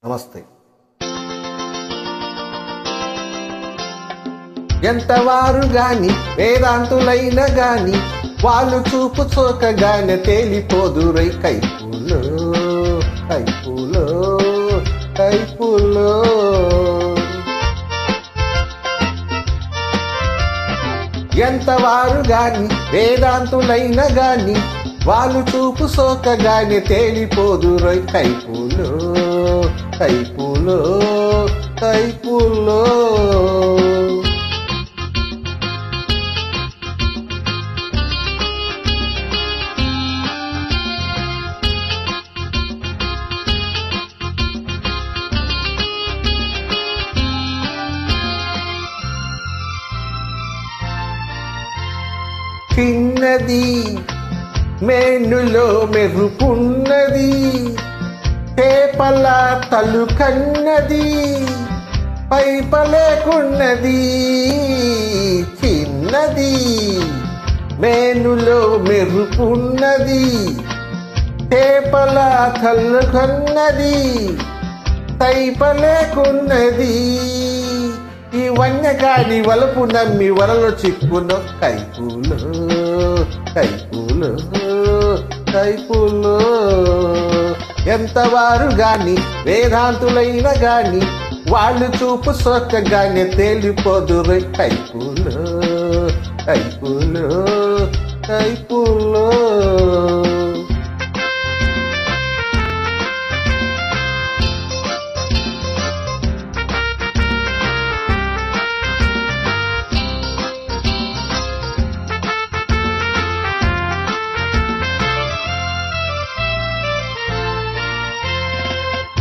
నమస్తే. ఎంతవారు గాని వేదాంతులైన గాని వాళ్ళు చూపు చోకగానే తేలిపోదురై కైపులో కైపులో కైపులో. ఎంతవారు గాని వేదాంతులైన గాని వాళ్ళు చూపు సోకగానే తేలిపోదురై కైపులో కైపులో కైపులో. చిన్నది మేనులో మెరుపున్నది, పేపల తలుకన్నది, పైపలేకున్నది. చిన్నది మేనులో మెరుపున్నది, పేపల తలుకన్నది, పైపలేకున్నది. ఈ వన్యగాడి వలపు నమ్మి వలలో చిక్కున కైపులో కైపులో కైపులో. ఎంతవారు గాని వేదాంతులైన గాని వాళ్ళు చూపు సోకగానే తేలిపోదురై కైపులో కైపులో కైపులో.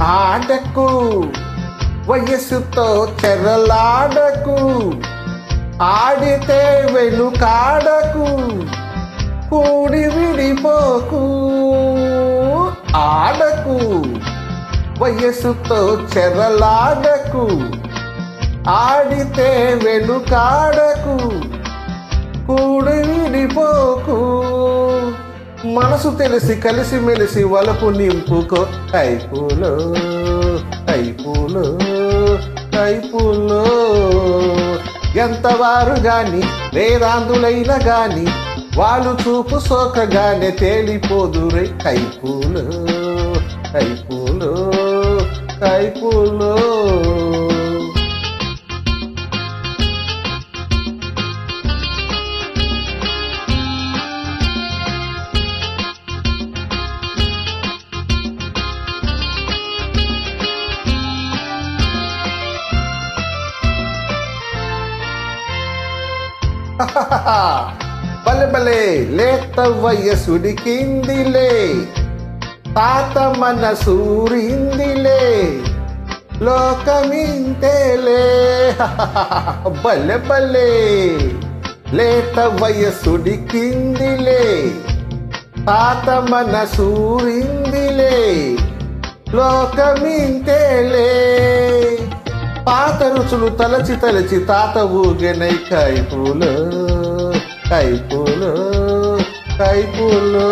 ఆడకు వయస్సుతో చెరలాడకు, ఆడితే వెనుకాడకు, కూడి విడిపోకు. ఆడకు వయస్సుతో చెరలాడకు, ఆడితే వెనుకాడకు, కూడి విడిపోకు. మనసు తెలిసి కలిసి మెలిసి వలపు నింపుకో కైపులో కైపులో కైపులో. ఎంతవారు గాని వేదాంతులైన గాని వాళ్ళు చూపు సోకగానే తేలిపోదురై కైపులో కైపులో కైపులో. బలే బలే లేత వయసుడికిందిలే, తాత మనసూరిందిలే, లోకమింతేలే. బలే బలే లేత వయసుడికిందిలే, తాత మనసూరిందిలే, లోకమింతేలే. పాత రుచులు తలచి తలచి తాత ఊగెనై కైపులో కైపులో కైపులో.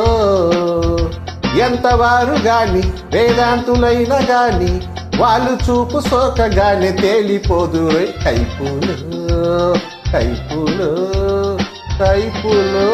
ఎంతవారు గాని వేదాంతులైన గాని వాళ్ళు చూపు సోకగానే తేలిపోదురై కైపులో కైపులో కైపులో.